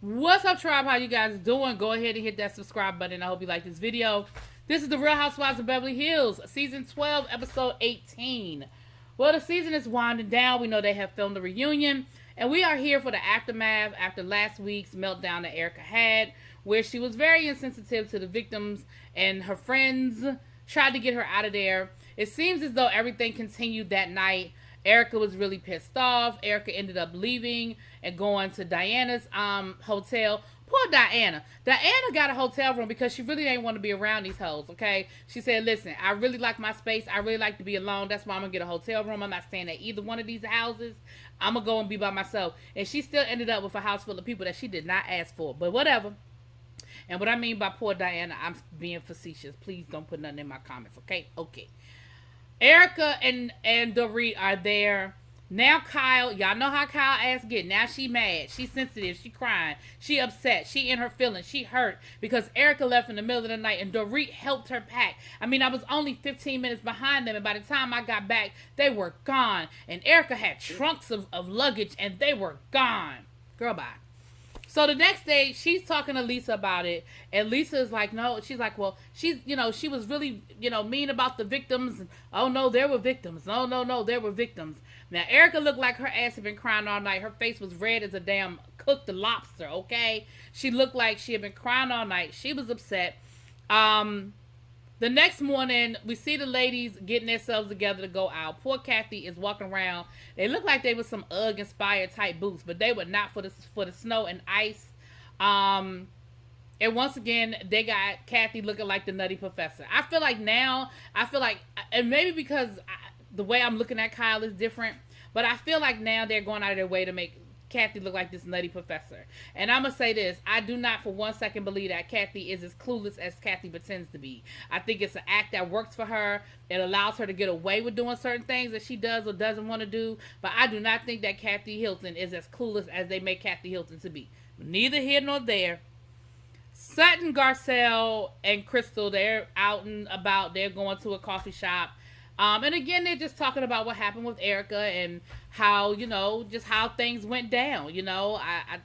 What's up, tribe? How you guys doing? Go ahead and hit that subscribe button. I hope you like this video. This is the Real Housewives of Beverly Hills, season 12, episode 18. Well, the season is winding down. We know they have filmed the reunion, and we are here for the aftermath after last week's meltdown that Erica had, where she was very insensitive to the victims and her friends tried to get her out of there. It seems as though everything continued that night. Erica was really pissed off. Erica ended up leaving and going to Diana's hotel. Poor Diana. Diana got a hotel room because she really didn't want to be around these hoes, okay? She said, listen, I really like my space. I really like to be alone. That's why I'm going to get a hotel room. I'm not staying at either one of these houses. I'm going to go and be by myself. And she still ended up with a house full of people that she did not ask for. But whatever. And what I mean by poor Diana, I'm being facetious. Please don't put nothing in my comments, okay? Okay. Erica and Dorit are there. Now Kyle, y'all know how Kyle ass get. Now she mad. She sensitive. She crying. She upset. She in her feelings. She hurt because Erica left in the middle of the night and Dorit helped her pack. I mean, I was only 15 minutes behind them, and by the time I got back, they were gone. And Erica had trunks of luggage and they were gone. Girl, bye. So the next day, she's talking to Lisa about it, and Lisa is like, no, she's like, well, she's, she was really, mean about the victims. Oh, no, there were victims. No, there were victims. Now, Erica looked like her ass had been crying all night. Her face was red as a damn cooked lobster, okay? She looked like she had been crying all night. She was upset. The next morning, we see the ladies getting themselves together to go out. Poor Kathy is walking around. They look like they were some UGG-inspired type boots, but they were not for the snow and ice. And once again, they got Kathy looking like the Nutty Professor. I feel like, and maybe because the way I'm looking at Kyle is different, but I feel like now they're going out of their way to make Kathy look like this Nutty Professor. And I'm going to say this. I do not for 1 second believe that Kathy is as clueless as Kathy pretends to be. I think it's an act that works for her. It allows her to get away with doing certain things that she does or doesn't want to do. But I do not think that Kathy Hilton is as clueless as they make Kathy Hilton to be. Neither here nor there. Sutton, Garcelle, and Crystal, they're out and about. They're going to a coffee shop. And again, they're just talking about what happened with Erica and how, just how things went down. I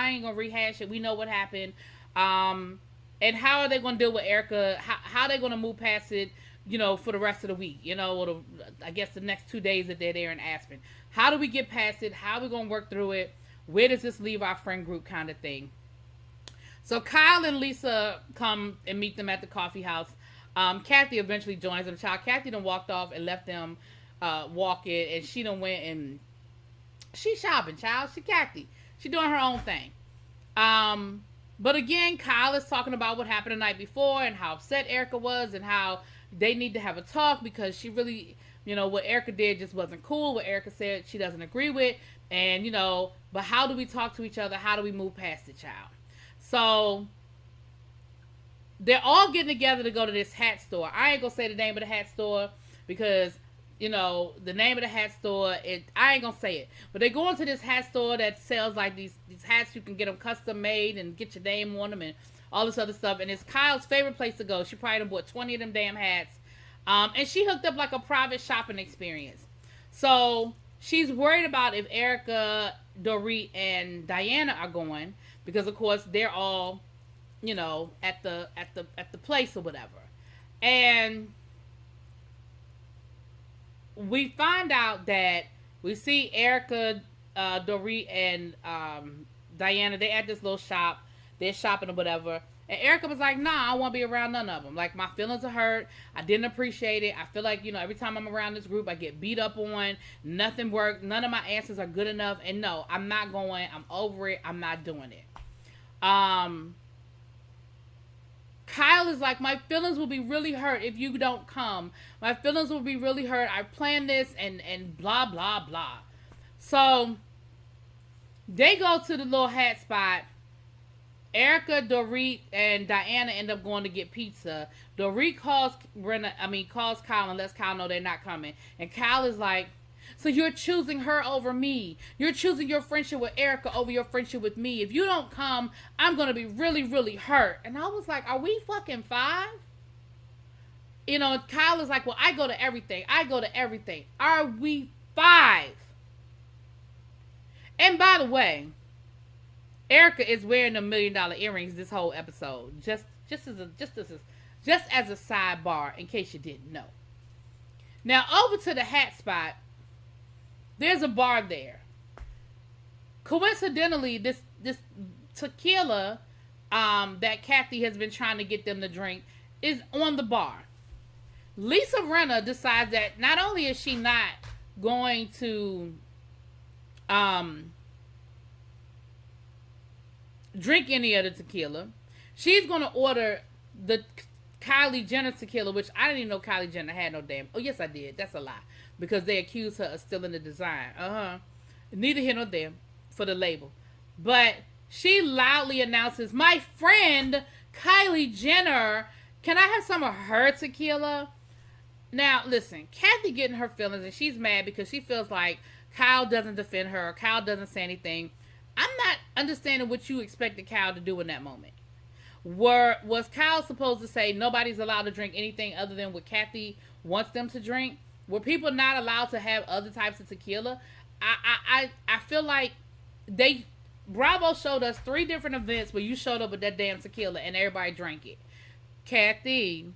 ain't gonna rehash it. We know what happened. And how are they gonna deal with Erica? How are they gonna move past it, for the rest of the week? Or I guess the next 2 days that they're there in Aspen. How do we get past it? How are we gonna work through it? Where does this leave our friend group kind of thing? So Kyle and Lisa come and meet them at the coffee house. Kathy eventually joins them. Kathy done walked off and left them walking, and she done went and she shopping, child. She Kathy. She doing her own thing. But again, Kyle is talking about what happened the night before and how upset Erica was and how they need to have a talk because she really, what Erica did just wasn't cool. What Erica said she doesn't agree with. And, but how do we talk to each other? How do we move past it, child? So they're all getting together to go to this hat store. I ain't gonna say the name of the hat store because, the name of the hat store, I ain't gonna say it. But they go into this hat store that sells like these hats. You can get them custom made and get your name on them and all this other stuff. And it's Kyle's favorite place to go. She probably done bought 20 of them damn hats. And she hooked up like a private shopping experience. So she's worried about if Erica, Dorit, and Diana are going because, of course, they're all at the place or whatever. And we find out that we see Erica, Dorit, and Diana, they at this little shop. They're shopping or whatever. And Erica was like, nah, I don't want to be around none of them. Like, my feelings are hurt. I didn't appreciate it. I feel like, every time I'm around this group, I get beat up on. Nothing worked. None of my answers are good enough. And no, I'm not going. I'm over it. I'm not doing it. Kyle is like, my feelings will be really hurt if you don't come. My feelings will be really hurt. I planned this and blah, blah, blah. So they go to the little hat spot. Erica, Dorit, and Diana end up going to get pizza. Dorit calls Kyle and lets Kyle know they're not coming. And Kyle is like, so you're choosing her over me. You're choosing your friendship with Erica over your friendship with me. If you don't come, I'm going to be really, really hurt. And I was like, are we fucking 5? Kyle is like, well, I go to everything. Are we 5? And by the way, Erica is wearing $1 million earrings this whole episode. Just as a sidebar, in case you didn't know. Now over to the hat spot. There's a bar there. Coincidentally, this tequila that Kathy has been trying to get them to drink is on the bar. Lisa Rinna decides that not only is she not going to drink any of the tequila, she's going to order the Kylie Jenner tequila, which I didn't even know Kylie Jenner had no damn. Oh, yes, I did. That's a lie. Because they accused her of stealing the design. Neither here nor there for the label. But she loudly announces, my friend Kylie Jenner, can I have some of her tequila? Now, listen, Kathy getting her feelings, and she's mad because she feels like Kyle doesn't defend her. Kyle doesn't say anything. I'm not understanding what you expected Kyle to do in that moment. Was Kyle supposed to say nobody's allowed to drink anything other than what Kathy wants them to drink? Were people not allowed to have other types of tequila? I feel like Bravo showed us 3 different events where you showed up with that damn tequila and everybody drank it. Kathy,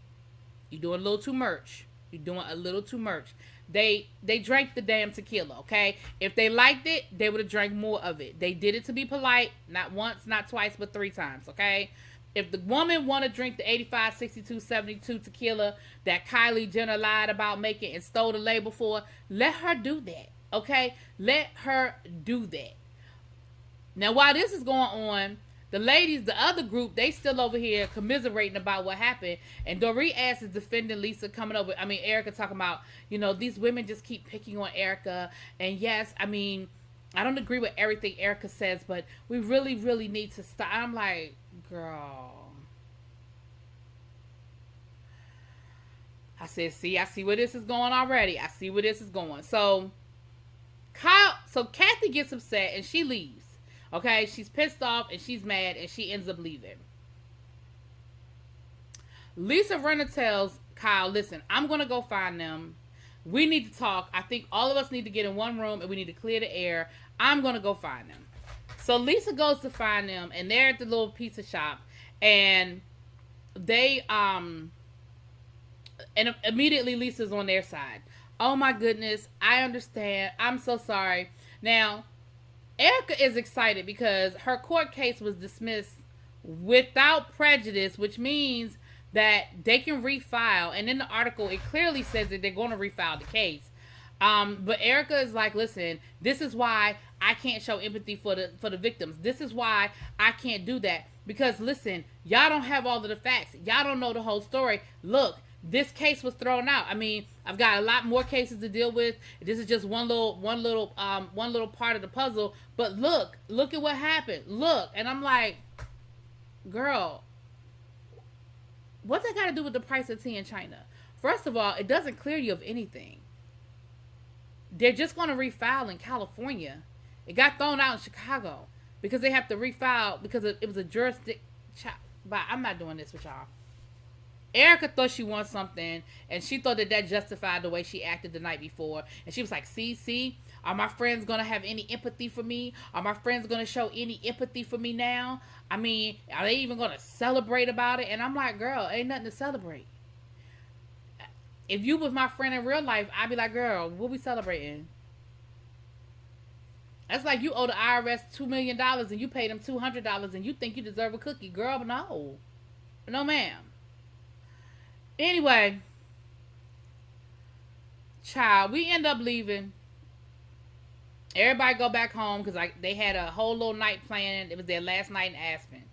you're doing a little too much. You're doing a little too much. They drank the damn tequila, okay? If they liked it, they would have drank more of it. They did it to be polite, not once, not twice, but 3 times, okay? If the woman want to drink the 85, 62, 72 tequila that Kylie Jenner lied about making and stole the label for, let her do that, okay? Let her do that. Now, while this is going on, the ladies, the other group, they still over here commiserating about what happened. And Dorit Ass is defending Lisa coming over. Erica talking about, these women just keep picking on Erica. And yes, I don't agree with everything Erica says, but we really, really need to stop. I'm like, girl. I said, I see where this is going already. I see where this is going. So Kathy gets upset and she leaves. Okay, she's pissed off and she's mad and she ends up leaving. Lisa Rinna tells Kyle, listen, I'm going to go find them. We need to talk. I think all of us need to get in one room and we need to clear the air. I'm going to go find them. So Lisa goes to find them and they're at the little pizza shop and they, and immediately Lisa's on their side. Oh my goodness, I understand. I'm so sorry. Now, Erica is excited because her court case was dismissed without prejudice, which means that they can refile. And in the article, it clearly says that they're going to refile the case. But Erica is like, listen, this is why I can't show empathy for the victims. This is why I can't do that. Because, listen, y'all don't have all of the facts. Y'all don't know the whole story. Look, this case was thrown out. I've got a lot more cases to deal with. This is just one little part of the puzzle. But look at what happened. Look, and I'm like, girl, what's that got to do with the price of tea in China? First of all, it doesn't clear you of anything. They're just going to refile in California. It got thrown out in Chicago because they have to refile because it was a jurisdiction. But I'm not doing this with y'all. Erica thought she won something, and she thought that justified the way she acted the night before. And she was like, see, are my friends going to have any empathy for me? Are my friends going to show any empathy for me now? Are they even going to celebrate about it? And I'm like, girl, ain't nothing to celebrate. If you was my friend in real life, I'd be like, girl, what we celebrating? That's like you owe the IRS $2 million and you paid them $200 and you think you deserve a cookie. Girl, no. No, ma'am. Anyway, child, we end up leaving. Everybody go back home because they had a whole little night planned. It was their last night in Aspen.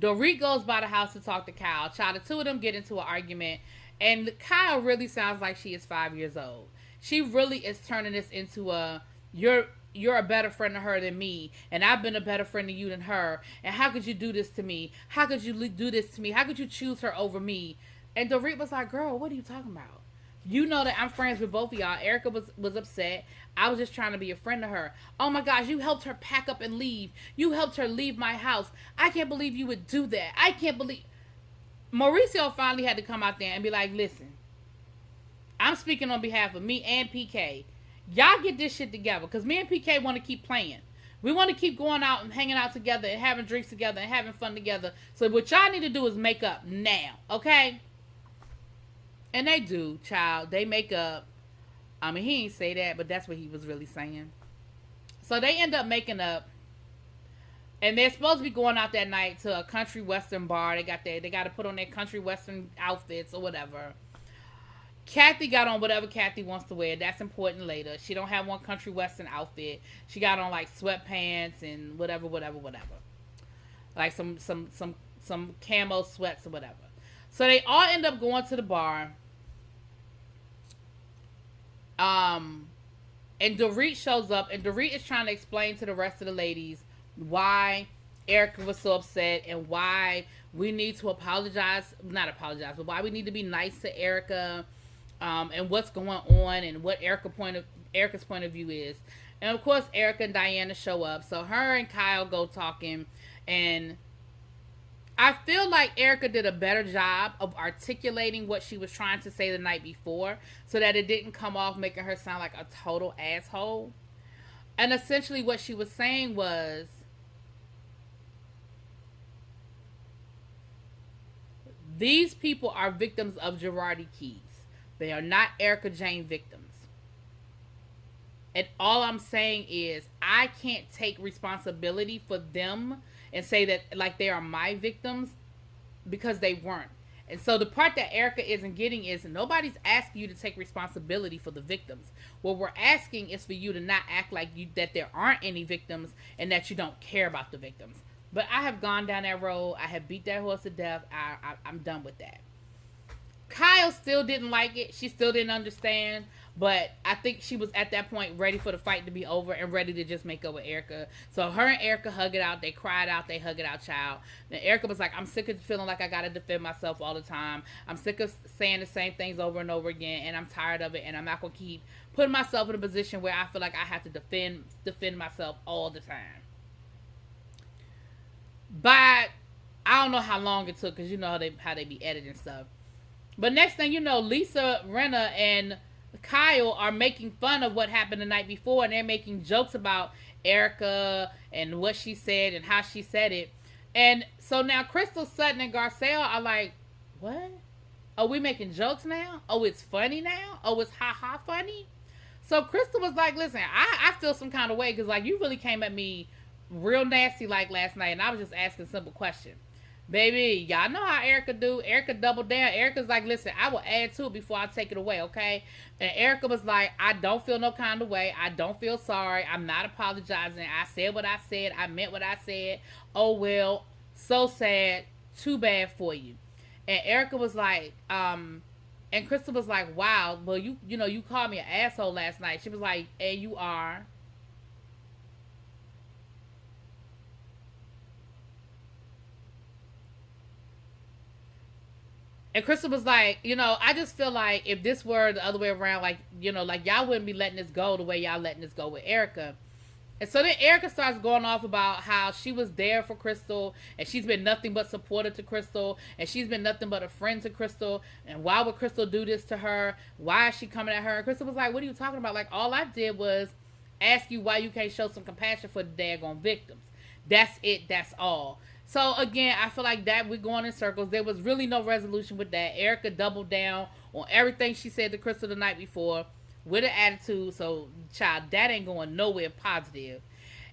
Dorit goes by the house to talk to Kyle. Child, the two of them get into an argument. And Kyle really sounds like she is 5 years old. She really is turning this into you're a better friend to her than me, and I've been a better friend to you than her. And how could you do this to me? How could you do this to me? How could you choose her over me? And Dorit was like, girl, what are you talking about? You know that I'm friends with both of y'all. Erica was upset. I was just trying to be a friend to her. Oh my gosh, you helped her pack up and leave. You helped her leave my house. I can't believe you would do that. I can't believe. Mauricio finally had to come out there and be like, listen, I'm speaking on behalf of me and PK. Y'all get this shit together because me and PK want to keep playing. We want to keep going out and hanging out together and having drinks together and having fun together. So what y'all need to do is make up now, okay? And they do, child. They make up. I mean, he ain't say that, but that's what he was really saying. So they end up making up. And they're supposed to be going out that night to a country western bar. They got to put on their country western outfits or whatever. Kathy got on whatever Kathy wants to wear. That's important later. She don't have one country western outfit. She got on like sweatpants and whatever. Like some camo sweats or whatever. So they all end up going to the bar. And Dorit shows up, and Dorit is trying to explain to the rest of the ladies why Erica was so upset and why we need to not apologize, but why we need to be nice to Erica, and what's going on and what Erica's point of view is. And of course, Erica and Diana show up, so her and Kyle go talking, and I feel like Erica did a better job of articulating what she was trying to say the night before so that it didn't come off making her sound like a total asshole. And essentially what she was saying was, these people are victims of Girardi Keys. They are not Erica Jane victims. And all I'm saying is, I can't take responsibility for them and say that like they are my victims, because they weren't. And so the part that Erica isn't getting is, nobody's asking you to take responsibility for the victims. What we're asking is for you to not act like that there aren't any victims and that you don't care about the victims. But I have gone down that road. I have beat that horse to death. I'm done with that. Kyle still didn't like it. She still didn't understand. But I think she was at that point ready for the fight to be over and ready to just make up with Erica. So her and Erica hug it out. They cried out. They hug it out, child. Then Erica was like, I'm sick of feeling like I got to defend myself all the time. I'm sick of saying the same things over and over again. And I'm tired of it. And I'm not going to keep putting myself in a position where I feel like I have to defend myself all the time. But I don't know how long it took, because you know how they be editing stuff. But next thing you know, Lisa Rinna and Kyle are making fun of what happened the night before, and they're making jokes about Erica and what she said and how she said it. And so now Crystal, Sutton, and Garcelle are like, what? Are we making jokes now? Oh, it's funny now? Oh, it's ha-ha funny? So Crystal was like, listen, I feel some kind of way, because like you really came at me real nasty like last night, and I was just asking a simple question. Baby, y'all know how Erica do. Erica doubled down. Erica's like, listen, I will add to it before I take it away, okay? And Erica was like, I don't feel no kind of way. I don't feel sorry. I'm not apologizing. I said what I said. I meant what I said. Oh, well, so sad. Too bad for you. And Erica was like, and Crystal was like, wow, well, you know, you called me an asshole last night. She was like, and you are. And Crystal was like, you know, I just feel like if this were the other way around, like, you know, like y'all wouldn't be letting this go the way y'all letting this go with Erica. And so then Erica starts going off about how she was there for Crystal, and she's been nothing but supportive to Crystal, and she's been nothing but a friend to Crystal, and why would Crystal do this to her? Why is she coming at her? And Crystal was like, what are you talking about? Like, all I did was ask you why you can't show some compassion for the daggone victims. That's it. That's all. So again, I feel like that we're going in circles. There was really no resolution with that. Erica doubled down on everything she said to Crystal the night before with an attitude. So, child, that ain't going nowhere positive.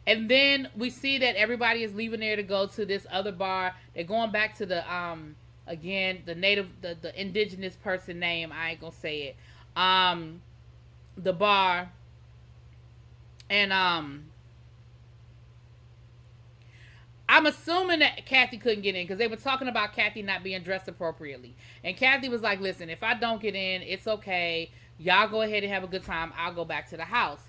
And then we see that everybody is leaving there to go to this other bar. They're going back to the again, the indigenous person name. I ain't gonna say it. The bar. And I'm assuming that Kathy couldn't get in, because they were talking about Kathy not being dressed appropriately. And Kathy was like, listen, if I don't get in, it's okay. Y'all go ahead and have a good time. I'll go back to the house.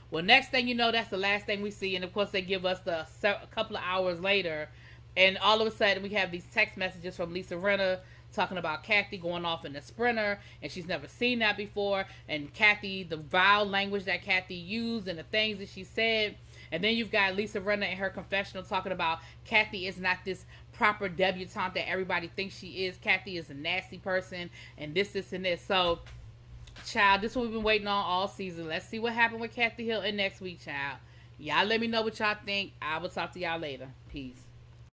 Well, next thing you know, that's the last thing we see. And, of course, they give us a couple of hours later. And all of a sudden, we have these text messages from Lisa Rinna talking about Kathy going off in the Sprinter. And she's never seen that before. And Kathy, the vile language that Kathy used and the things that she said. And then you've got Lisa Rinna in her confessional talking about Kathy is not this proper debutante that everybody thinks she is. Kathy is a nasty person and this, and this. So, child, this is what we've been waiting on all season. Let's see what happened with Kathy Hilton next week, child. Y'all let me know what y'all think. I will talk to y'all later. Peace.